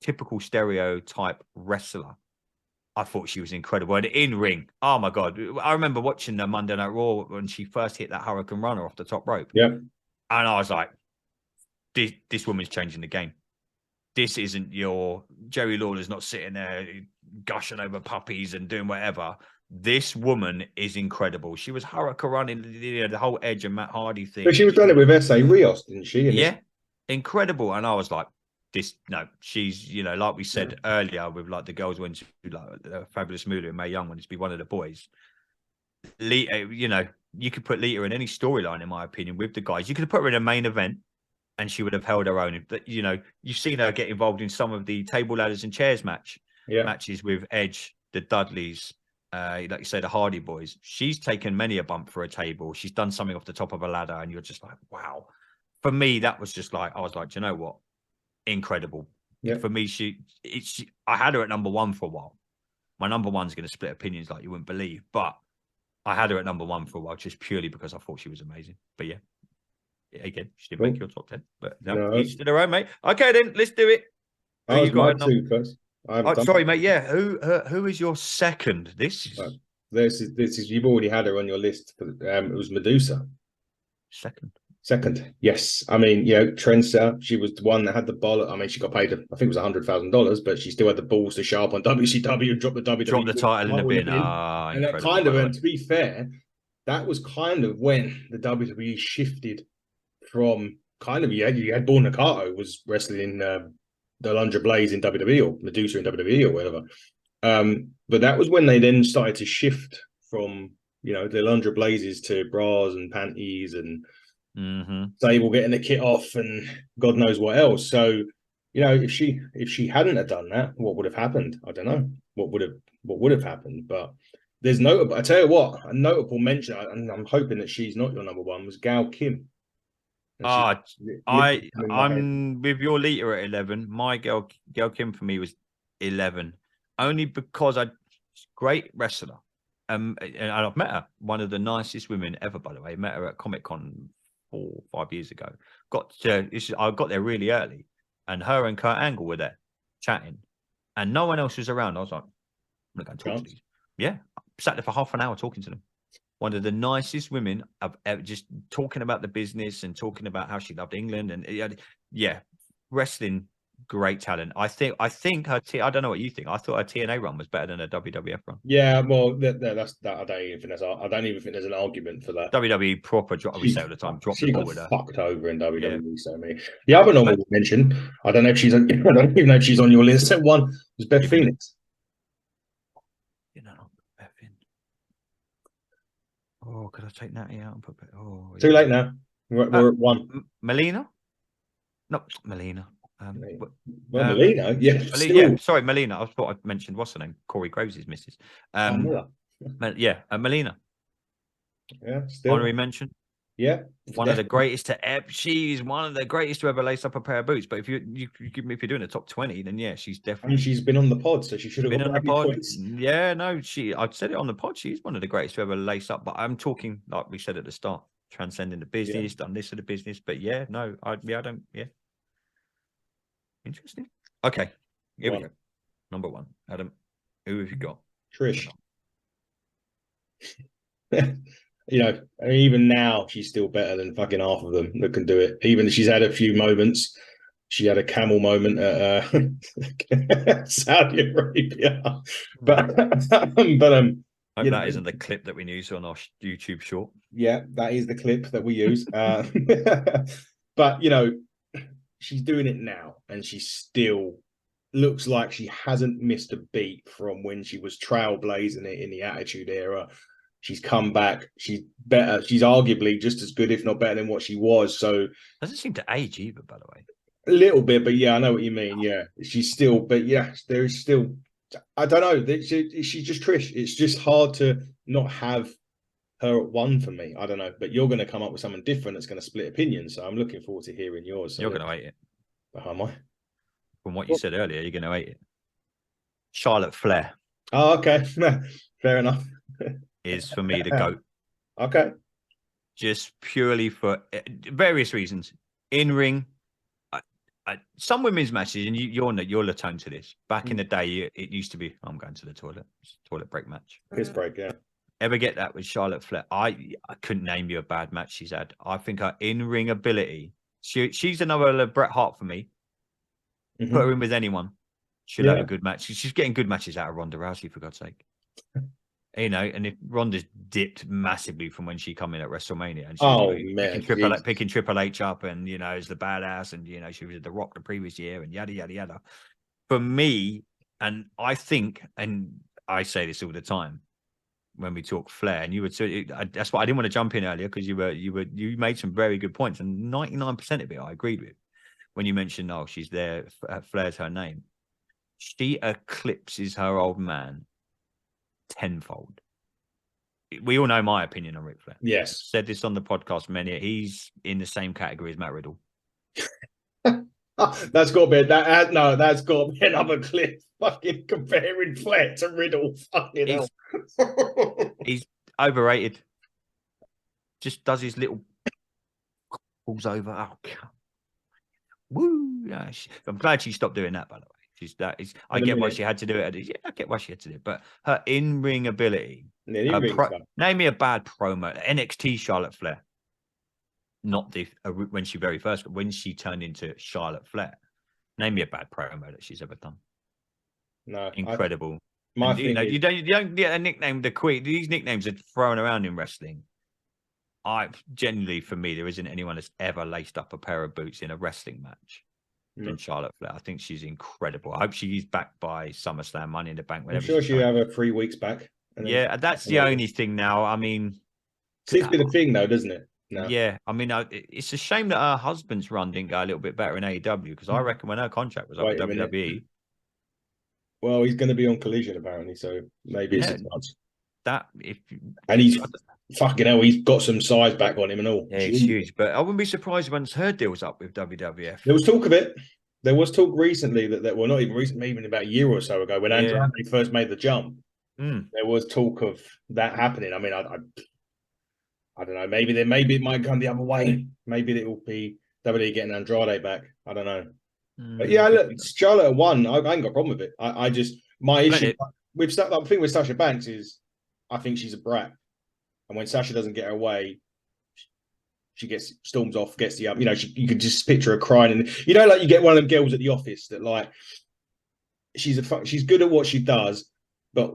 typical stereotype wrestler. I thought she was incredible. And in ring, oh my God. I remember watching the Monday Night Raw when she first hit that Hurricane Runner off the top rope. Yeah. And I was like, this woman's changing the game. This isn't your Jerry Lawler's not sitting there gushing over puppies and doing whatever. This woman is incredible. She was Hurricane running the whole Edge and Matt Hardy thing. But she was done it with S.A. Rios, didn't she? Incredible. And I was like, she's, like we said earlier with like the girls when she like Fabulous Moolah and Mae Young wanted to be one of the boys. Lita, you could put Lita in any storyline, in my opinion, with the guys. You could put her in a main event and she would have held her own. But, you've seen her get involved in some of the table ladders and chairs matches with Edge, the Dudleys, like you say, the Hardy Boys. She's taken many a bump for a table. She's done something off the top of a ladder, and you're just like, wow. For me, that was just like, I was like, do you know what? Incredible. Yeah. For me, I had her at number 1 for a while. My number 1's going to split opinions like you wouldn't believe, but I had her at number 1 for a while, just purely because I thought she was amazing. But yeah, again, she didn't make your top 10, but no, each to their own, mate. Okay, then let's do it. You got two first. Sorry, mate. Yeah, who is your second? This is you've already had her on your list. It was Medusa. Second, yes. I mean, trendsetter. She was the one that had the ball. I mean, she got paid, I think it was $100,000, but she still had the balls to show up on WCW and drop the WWE. Drop the title in the bin. And that kind of, and to be fair, that was kind of when the WWE shifted from kind of, you had Bull Nakano was wrestling in the Alundra Blaze in WWE or Medusa in WWE or whatever. But that was when they then started to shift from, the Alundra Blazes to bras and panties and Sable getting the kit off and God knows what else. So, if she hadn't have done that, what would have happened? I don't know what would have happened. But there's notable. I tell you what, a notable mention, and I'm hoping that she's not your number 1, was Gail Kim. I'm with your Lita at 11. My Gail Kim for me was 11, only because great wrestler. and I've met her, one of the nicest women ever, by the way. Met her at Comic-Con 4 or 5 years ago. I got there really early, and her and Kurt Angle were there chatting, and no one else was around. I was like, I'm not going to talk to these. Yeah, sat there for half an hour talking to them. One of the nicest women I've ever, just talking about the business and talking about how she loved England, and wrestling, great talent. I think her I don't know what you think. I thought her TNA run was better than her WWF run. Yeah, well, that's that. I don't even think there's an argument for that. WWE proper drop. We say all the time, drop the ball got with her. fucked over in WWE. So many. The other normal we mentioned, I don't know if she's on. I don't even know if she's on your list. One was Beth Phoenix. You know, Beth in. Oh, could I take Natty out and put? Oh, too late now. We're at one. Melina? No, Melina. Melina, yeah, yeah. Sorry, Melina. I thought I mentioned what's her name, Corey Groves' missus. Melina. Yeah, still honorary mention. Yeah, one of the greatest to ever. She's one of the greatest to ever lace up a pair of boots. But if you're doing a top 20, then yeah, she's definitely. And she's been on the pod, so she should have been on the pod. Points. Yeah, no, I'd said it on the pod. She's one of the greatest to ever lace up. But I'm talking like we said at the start, transcending the business, done this for the business. But yeah, no, I don't. Yeah. Interesting. Okay, here we go. Number 1, Adam. Who have you got? Trish. Even now she's still better than fucking half of them that can do it. Even she's had a few moments. She had a camel moment at Saudi Arabia, but that isn't the clip that we use on our YouTube short. Yeah, that is the clip that we use. But she's doing it now, and she still looks like she hasn't missed a beat from when she was trailblazing it in the Attitude Era. She's come back. She's better. She's arguably just as good, if not better, than what she was. So doesn't seem to age either, by the way. A little bit, but yeah, I know what you mean. Yeah, she's still, but yeah, there is still. I don't know. She's just Trish. It's just hard to not have her at 1 for me. I don't know, but you're going to come up with something different that's going to split opinions. So I'm looking forward to hearing yours. So you're going to hate it. Am I? From what you said earlier, you're going to hate it. Charlotte Flair. Oh, okay. Fair enough. Is for me the GOAT. Okay. Just purely for various reasons. In ring, some women's matches, and you're atone to this. Back in the day, it used to be, I'm going to the toilet. It's a toilet break match. Piss break, yeah. Ever get that with Charlotte Flair? I couldn't name you a bad match she's had. I think her in-ring ability, she's another Bret Hart for me. Mm-hmm. Put her in with anyone. She'll have a good match. She's getting good matches out of Ronda Rousey, for God's sake. And if Ronda's dipped massively from when she come in at WrestleMania, and she's picking Triple H up, and as the badass, and she was at The Rock the previous year, and yada yada yada. For me, and I think, and I say this all the time when we talk Flair, and that's why I didn't want to jump in earlier, because you made some very good points, and 99% of it I agreed with when you mentioned, she's there, Flair's her name. She eclipses her old man tenfold. We all know my opinion on Ric Flair. Yes. I've said this on the podcast he's in the same category as Matt Riddle. That's got to be that's got to be another clip. Fucking comparing Flair to Riddle. Fucking hell. He's overrated. Just does his little falls over. Oh God. Woo! Yeah, I'm glad she stopped doing that, by the way. I get why she had to do it. Yeah, I get why she had to do it. But her in-ring ability. Name me a bad promo. NXT Charlotte Flair. Not when she turned into Charlotte Flair. Name me a bad promo that she's ever done. No. Incredible. You don't get a nickname, the Queen. These nicknames are thrown around in wrestling. For me, there isn't anyone that's ever laced up a pair of boots in a wrestling match than Charlotte Flair. I think she's incredible. I hope she's back by SummerSlam, Money in the Bank. I'm sure she'll have her 3 weeks back. Yeah, that's the only thing now. I mean, seems to be the thing, though, doesn't it? No. Yeah, I mean, it's a shame that her husband's run didn't go a little bit better in AEW, because I reckon when her contract was up with WWE. Well, he's going to be on Collision apparently, so maybe it's a chance. He's fucking hell, he's got some size back on him and all. Yeah, he's huge. But I wouldn't be surprised once her deal's up with WWF. There was talk of it. There was talk recently that well, not even recently, even about a year or so ago, when Andrade first made the jump. There was talk of that happening. I mean, I don't know. Maybe it might come the other way. Maybe it will be WWE getting Andrade back. I don't know. But yeah, look, Charlotte won. I ain't got a problem with it. I just my issue with the thing with Sasha Banks is I think she's a brat, and when Sasha doesn't get her way, she gets storms off, gets the you know, you can just picture her crying, and you know, like you get one of them girls at the office that like she's good at what she does, but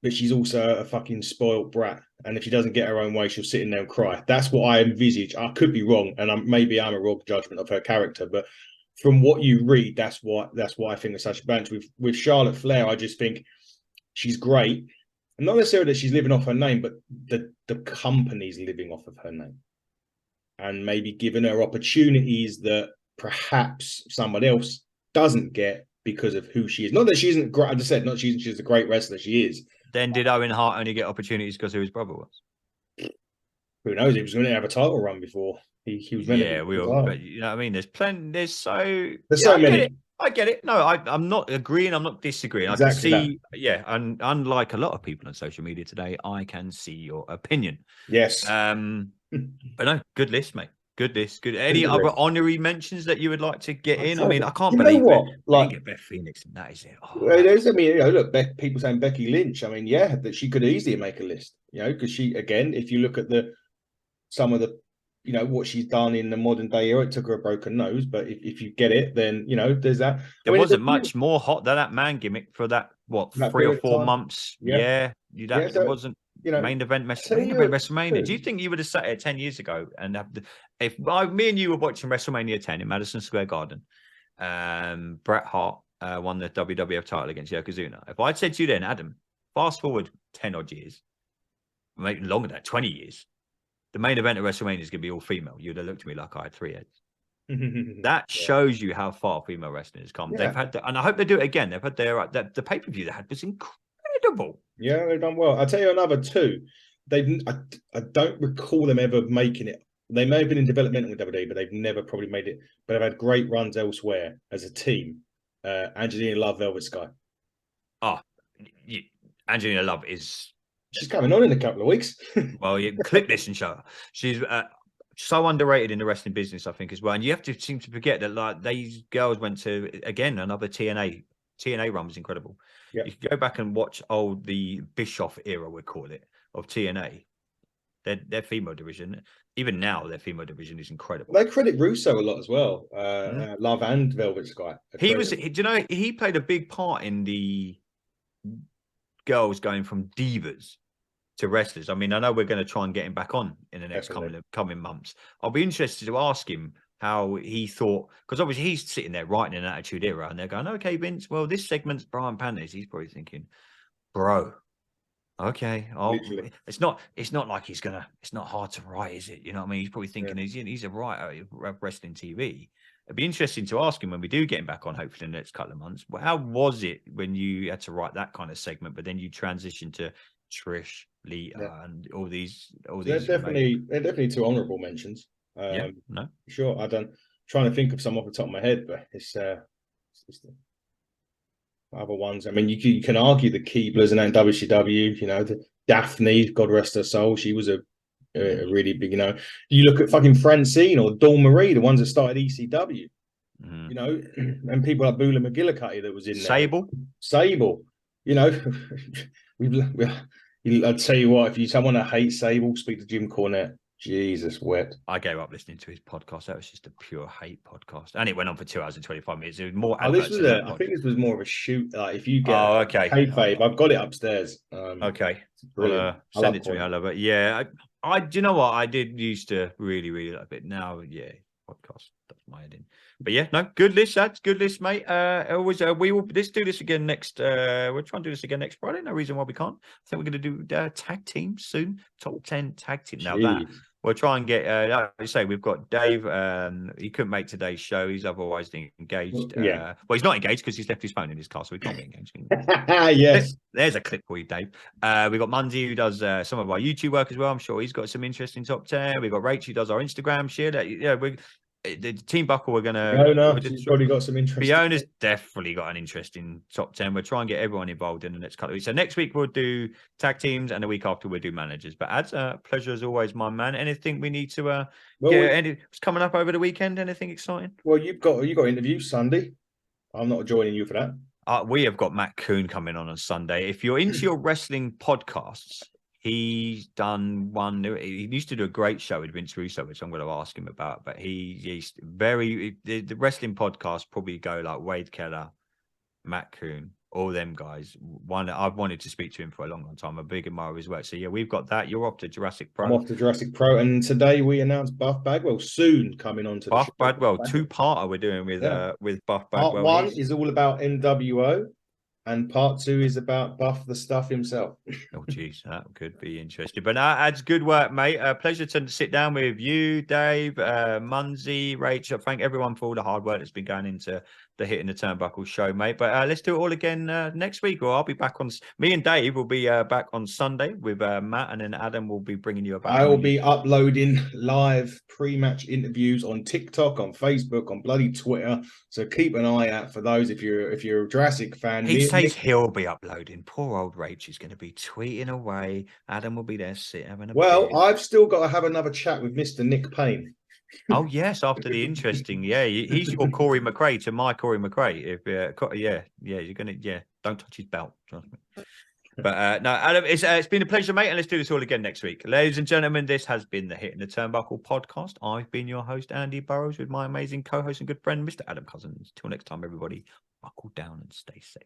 she's also a fucking spoiled brat, and if she doesn't get her own way, she'll sit in there and cry. That's what I envisage. I could be wrong, and maybe I'm a wrong judgment of her character, but from what you read, that's what I think of Sasha Banks. With Charlotte Flair, I just think she's great. And not necessarily that she's living off her name, but the company's living off of her name. And maybe giving her opportunities that perhaps someone else doesn't get because of who she is. Not that she isn't great. I just said, she's a great wrestler. She is. Then did Owen Hart only get opportunities because who his brother was? Who knows? He was going to have a title run before. He was meant to. We all. But you know what I mean? There's plenty. There's so many. I get it. No, I'm not agreeing. I'm not disagreeing. Exactly I can see. That. Yeah, and unlike a lot of people on social media today, I can see your opinion. Yes. But no, good list, mate. Good list. Good. Any other honorary mentions that you would like to get in? I mean, I can't believe what? Like get Beth Phoenix, and that is it. Oh, I mean, you know, look, people saying Becky Lynch. I mean, yeah, that she could easily make a list. You know, because she again, if you look at some of the, you know, what she's done in the modern day era, it took her a broken nose. But if you get it, then you know, there's that. There wasn't much more hot than that man gimmick for that 3 or 4 months. Yeah, it wasn't. You know, main event WrestleMania. Do you think you would have sat here 10 years ago and if me and you were watching WrestleMania 10 in Madison Square Garden, Bret Hart won the WWF title against Yokozuna. If I'd said to you then, Adam, fast forward 10 odd years, maybe longer than that, 20 years, the main event of WrestleMania is going to be all female. You'd have looked at me like I had 3 heads. That shows you how far female wrestling has come. Yeah. They've had, and I hope they do it again. They've had the pay-per-view they had was incredible. Yeah, they've done well. I'll tell you another two. I don't recall them ever making it. They may have been in developmental with WWE, but they've never probably made it. But they've had great runs elsewhere as a team. Angelina Love, Velvet Sky. Angelina Love is... She's coming on in a couple of weeks. Well, you clip this and show her. She's so underrated in the wrestling business, I think, as well. And you have to seem to forget that like these girls went to, again, another TNA. TNA run was incredible. Yeah. You can go back and watch the Bischoff era, we call it, of TNA. Their female division, even now, their female division is incredible. They credit Russo a lot as well. Love and Velvet Sky. Do you know, he played a big part in the girls going from divas to wrestlers. I mean, I know we're going to try and get him back on in the next coming months. I'll be interested to ask him how he thought, because obviously he's sitting there writing an Attitude Era, and they're going, "Okay, Vince, well, this segment's Brian Panties." He's probably thinking, "Bro, okay, it's not like he's gonna. It's not hard to write, is it? You know what I mean? He's probably thinking he's a writer of wrestling TV." It'd be interesting to ask him when we do get him back on, hopefully in the next couple of months. Well, how was it when you had to write that kind of segment, but then you transitioned to Trish, Lita, and all these? They're definitely two honourable mentions. No, sure. Trying to think of some off the top of my head, but it's the other ones. I mean, you can argue the Keeblers and WCW. You know, the Daphne, God rest her soul. She was a really big. You know, you look at fucking Francine or Dawn Marie, the ones that started ECW. You know, and people like Beulah McGillicuddy that was in there. Sable. You know, I'd tell you what, if someone that hates Sable, speak to Jim Cornette. Jesus wet. I gave up listening to his podcast. That was just a pure hate podcast. And it went on for 2 hours and 25 minutes. It was more I think this was more of a shoot. Like if you get kayfabe, I've got it upstairs. Okay. Send it to me. I love it. Yeah. I do you know what? I did used to really, really love it. Now, yeah, podcast. That's my head in. But yeah, no, good list, lads. Good list, mate. Let's do this again next. We'll try and do this again next Friday. No reason why we can't. I think we're going to do tag teams soon. Top 10 tag team. Now that we'll try and get. Like I say, we've got Dave. He couldn't make today's show. He's otherwise engaged. Well, he's not engaged because he's left his phone in his car, so we can't be engaged. Yes. There's a clip for you, Dave. We've got Mundy, who does some of our YouTube work as well. I'm sure he's got some interesting top 10. We've got Rach, who does our Instagram share. The Team Buckle are gonna. Fiona, she's probably got some interest. Fiona's definitely got an interesting top 10. We'll try and get everyone involved in the next couple of weeks. So next week we'll do tag teams, and the week after we'll do managers. But Ads, pleasure as always, my man. Anything we need to what's coming up over the weekend? Anything exciting? Well, you got interviews Sunday. I'm not joining you for that. We have got Matt Coon coming on Sunday. If you're into your wrestling podcasts, he's done one. He used to do a great show with Vince Russo, which I'm going to ask him about. But he's very the wrestling podcasts probably go like Wade Keller, Matt Coon, all them guys. One I've wanted to speak to him for a long time. I'm a big admirer of his work. So yeah, we've got that. You're off to Jurassic Pro. I'm off to Jurassic Pro, and today we announced Buff Bagwell soon coming on to Buff the show. Bagwell, two-parter we're doing with Buff Bagwell. Part 1 is all about NWO. And part 2 is about Buff the Stuff himself. Oh, geez, that could be interesting. But Ad's good work, mate. Pleasure to sit down with you, Dave, Munsey, Rachel. Thank everyone for all the hard work that's been going into the Hitting the Turnbuckle show, mate. But let's do it all again next week, or I'll be back on. Me and Dave will be back on Sunday with Matt, and then Adam will be bringing you about. I will be uploading live pre-match interviews on TikTok, on Facebook, on bloody Twitter. So keep an eye out for those if you're a Jurassic fan. He says he'll be uploading. Poor old Rach is going to be tweeting away. Adam will be there sitting having a beer. I've still got to have another chat with Mr. Nick Payne. Oh yes, after the interesting, he's your Corey McRae to my Corey McRae. If you're gonna don't touch his belt. Trust me. But no, Adam, it's been a pleasure, mate, and let's do this all again next week, ladies and gentlemen. This has been the Hitting the Turnbuckle podcast. I've been your host, Andy Burrows, with my amazing co-host and good friend, Mr. Adam Cousins. Till next time, everybody, buckle down and stay safe.